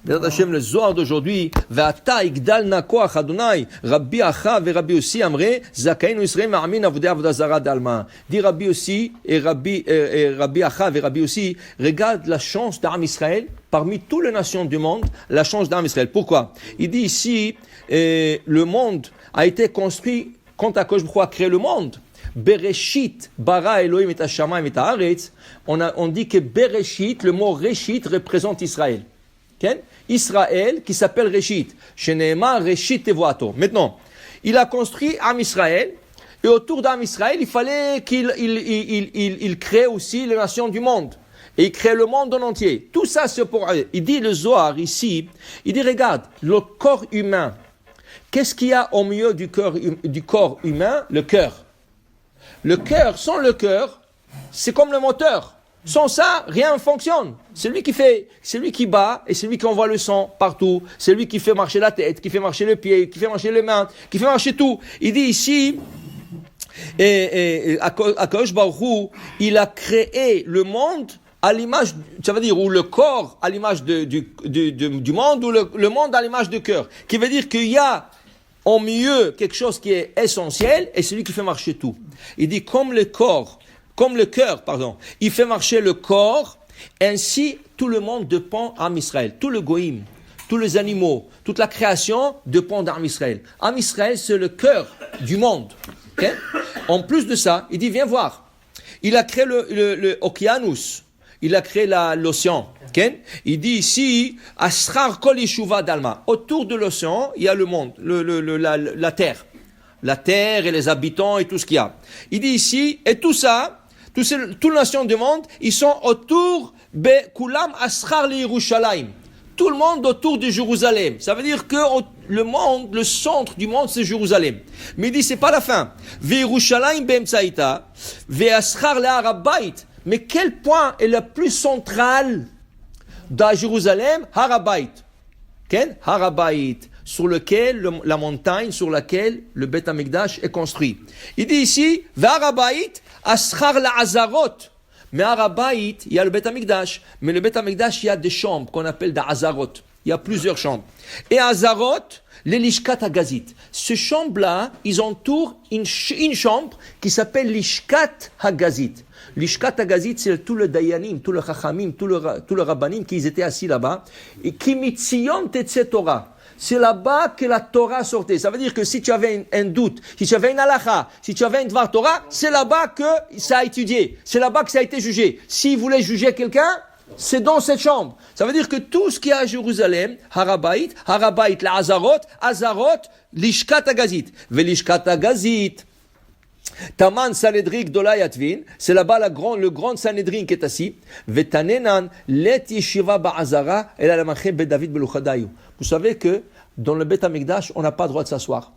Bezrat Hashem, le Zohar d'aujourd'hui, Ve'ata igdal na koach Adonai, Rabbi Acha ve Rabbi Yossi amre, Zakainu Israël ma'amin avodah avodah zara d'alma. Dit Rabbi Yossi et Rabbi Acha ve Rabbi Yossi, regarde la chance d'Am Israël, parmi toutes les nations du monde, la chance d'Am Israël. Pourquoi? Il dit ici, le monde a été construit quand Akadosh Baruch Hu a créé le monde. Bereshit, bara Elohim et Hashamayim et Haaretz. On dit que Bereshit, le mot Reshit représente Israël. Okay? Israël qui s'appelle Reshit. Sheneema Reshit Tevoato. Maintenant, il a construit Am Israël, et autour d'Am Israël, il fallait qu'il crée aussi les nations du monde. Et il crée le monde en entier. Tout ça, c'est pour... Il dit le Zohar ici, il dit, regarde, le corps humain. Qu'est-ce qu'il y a au milieu du corps humain? Le cœur. Le cœur, sans le cœur, c'est comme le moteur. Sans ça, rien ne fonctionne. C'est lui qui fait, c'est lui qui bat et c'est lui qui envoie le sang partout. C'est lui qui fait marcher la tête, qui fait marcher le pied, qui fait marcher les mains, qui fait marcher tout. Il dit ici, Akadosh Baruch Hu, il a créé le monde à l'image, ça veut dire, ou le corps à l'image du monde, ou le monde à l'image du cœur. Qui veut dire qu'il y a au milieu quelque chose qui est essentiel et c'est lui qui fait marcher tout. Il dit comme le cœur, il fait marcher le corps, ainsi tout le monde dépend d'Am Israël. Tout le goïm, tous les animaux, toute la création dépend d'Am Israël. Am Israël, c'est le cœur du monde. Okay? En plus de ça, il dit, viens voir. Il a créé le Okeanus. Il a créé l'océan. Okay? Il dit ici, Asrar kol yeshuva dalma. Autour de l'océan, il y a le monde, la terre. La terre et les habitants et tout ce qu'il y a. Il dit ici, et tout ça, toutes les nations du monde, ils sont autour, Kulam Asrar li Yerushalayim. Tout le monde autour de Jérusalem. Ça veut dire que le monde, le centre du monde, c'est Jérusalem. Mais il dit, c'est pas la fin. Ve Yerushalayim be'emtsaïta, ve Asrar le Harabait. Mais quel point est le plus central dans Jérusalem? Harabait. Quel? Harabait. Sur lequel, la montagne sur laquelle le Beth Amikdash est construit. Il dit ici, Harabait, Asrar la Azarot. Mais Harabait, il y a le Beth Amikdash. Mais le Beth Amikdash, il y a des chambres qu'on appelle des Azarot. Il y a plusieurs chambres. Et Azarot, les Lishkat Hagazit. Ces chambres-là, ils entourent une chambre qui s'appelle Lishkat Hagazit. Lishkat Hagazit, c'est tout le Dayanim, tout le Chachamim, tout le Rabbanim qui étaient assis là-bas. Et Kimitzion Tetze Torah. C'est là-bas que la Torah sortait. Ça veut dire que si tu avais un doute, si tu avais une halakha, si tu avais une Dvar Torah, c'est là-bas que ça a étudié. C'est là-bas que ça a été jugé. S'il voulait juger quelqu'un, c'est dans cette chambre. Ça veut dire que tout ce qu'il y a à Jérusalem, Harabait, la Azarot, Lishkat Hagazit. Velishkat Hagazit. Taman Sanhedrin Gdola Yatvin, c'est là-bas le grand Sanhedrin qui est assis. Vetanenan let yeshiva ba'azara el alamachem bet David beluchadayu. Vous savez que dans le Beth Amikdash, on n'a pas le droit de s'asseoir.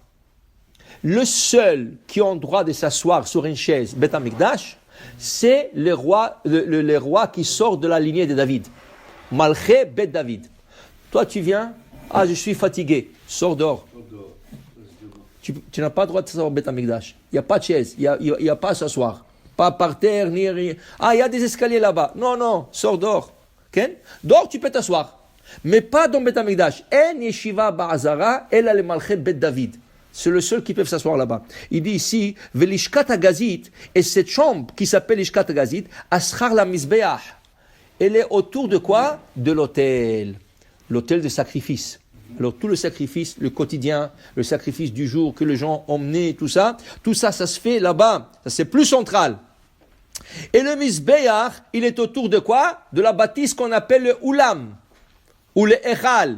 Le seul qui a le droit de s'asseoir sur une chaise Beth Amikdash, c'est le roi qui sort de la lignée de David. Malché bet David. Toi tu viens, je suis fatigué, sors dehors. Tu n'as pas le droit de s'asseoir au Beth Amikdash. Il n'y a pas de chaise, il n'y a pas à s'asseoir. Pas par terre, ni rien. Il y a des escaliers là-bas. Non, sors dehors. Okay? Dehors, tu peux t'asseoir. Mais pas dans Beth Amikdash. En yeshiva ba'azara, ela le malchet Bet David. C'est le seul qui peut s'asseoir là-bas. Il dit ici, Velishkat Hagazit, et cette chambre qui s'appelle Lishkat Hagazit, Aschar la Mizbeach. Elle est autour de quoi? De l'autel. L'autel de sacrifice. Alors tout le sacrifice, le quotidien, le sacrifice du jour que les gens ont mené, tout ça, ça se fait là-bas. Ça c'est plus central. Et le Mizbeach, il est autour de quoi? De la bâtisse qu'on appelle le Ulam, ou le Echal.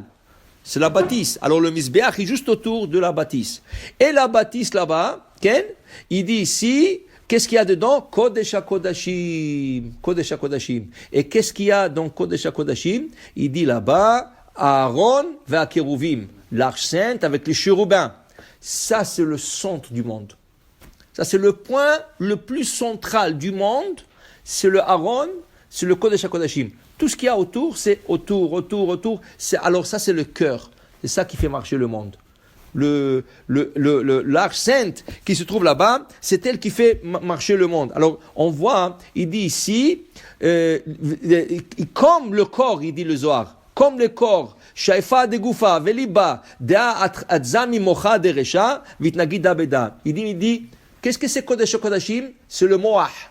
C'est la bâtisse. Alors le Mizbeach est juste autour de la bâtisse. Et la bâtisse là-bas, Ken, il dit ici, qu'est-ce qu'il y a dedans? Kodesh HaKodashim. Kodesh HaKodashim. Et qu'est-ce qu'il y a dans Kodesh HaKodashim? Il dit là-bas, Aaron va Kérouvim, l'arche sainte avec les chérubins. Ça, c'est le centre du monde. Ça, c'est le point le plus central du monde. C'est le Aaron, c'est le Kodesh HaKodashim. Tout ce qu'il y a autour, c'est autour. Alors ça, c'est le cœur. C'est ça qui fait marcher le monde. L'arche sainte qui se trouve là-bas, c'est elle qui fait marcher le monde. Alors, on voit, il dit ici, comme le corps, il dit le Zohar, comme le corps shaifa de gufa veliba dea atzami mocha de resha vitnagida beda. Il dit, qu'est-ce que c'est Kodesh Kodashim? C'est le moach.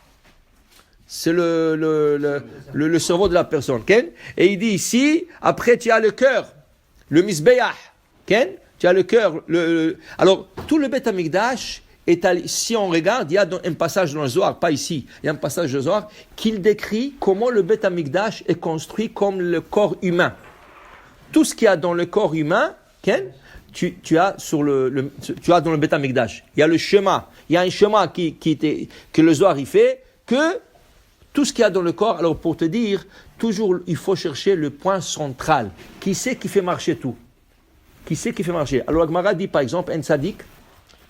C'est le cerveau de la personne. Okay? Et il dit ici, après tu as le cœur, le misbeach. Okay? Tu as le cœur. Alors, tout le Beth Amikdash, si on regarde, il y a un passage dans le Zohar, pas ici, il y a un passage dans le Zohar qui décrit comment le Beth Amikdash est construit comme le corps humain. Tout ce qu'il y a dans le corps humain, okay? tu as tu as dans le Beth Amikdash. Il y a le schéma. Il y a un schéma que le Zohar y fait, que tout ce qu'il y a dans le corps, alors pour te dire, toujours il faut chercher le point central. Qui c'est qui fait marcher tout? Qui c'est qui fait marcher? Alors Agmara dit par exemple, un tzaddik,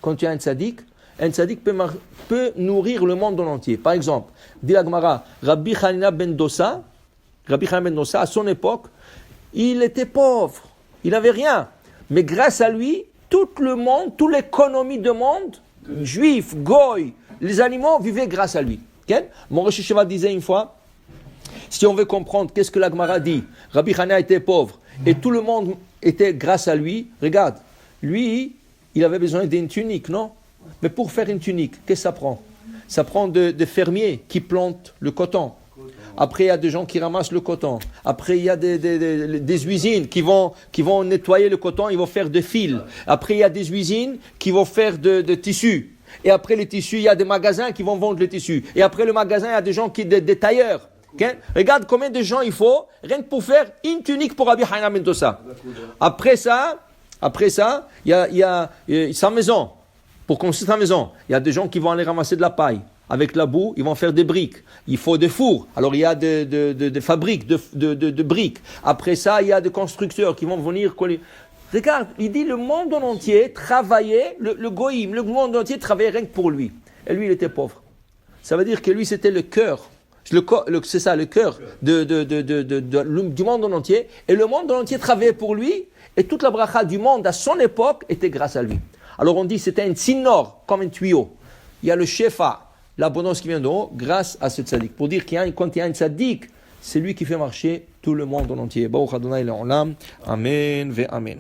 quand tu as un tzaddik peut nourrir le monde entier. Par exemple, dit Agmara, Rabbi Hanina ben Dosa, à son époque, il était pauvre, il n'avait rien. Mais grâce à lui, tout le monde, toute l'économie du monde, juifs, goy, les animaux vivaient grâce à lui. Okay? Mon Rosh Hashanah disait une fois, si on veut comprendre qu'est-ce que l'Agmara dit, Rabbi Hanina était pauvre et tout le monde était grâce à lui. Regarde, lui, il avait besoin d'une tunique, non? Mais pour faire une tunique, qu'est-ce que ça prend? Ça prend des fermiers qui plantent le coton. Après, il y a des gens qui ramassent le coton. Après, il y a des usines qui vont nettoyer le coton, ils vont faire des fils. Après, il y a des usines qui vont faire de tissus. Et après les tissus, il y a des magasins qui vont vendre les tissus. Et après le magasin, il y a des gens des tailleurs. Okay? Regarde combien de gens il faut, rien que pour faire une tunique pour Rabbi Hanina ben Dosa. Après ça, il y a sa maison. Pour construire sa maison, il y a des gens qui vont aller ramasser de la paille. Avec la boue, ils vont faire des briques. Il faut des fours. Alors, il y a des fabriques de briques. Après ça, il y a des constructeurs qui vont venir coller. Regarde, il dit le monde entier travaillait, le goïm, le monde entier travaillait rien que pour lui. Et lui, il était pauvre. Ça veut dire que lui, c'était le cœur. C'est ça, le cœur du monde entier. Et le monde entier travaillait pour lui. Et toute la bracha du monde à son époque était grâce à lui. Alors, on dit que c'était un tsinor, comme un tuyau. Il y a le shefa, l'abondance qui vient d'en haut, grâce à ce tzaddik. Pour dire quand il y a un tzaddik, c'est lui qui fait marcher tout le monde en entier. Baruch Adonai Le'olam. Amen ve Amen.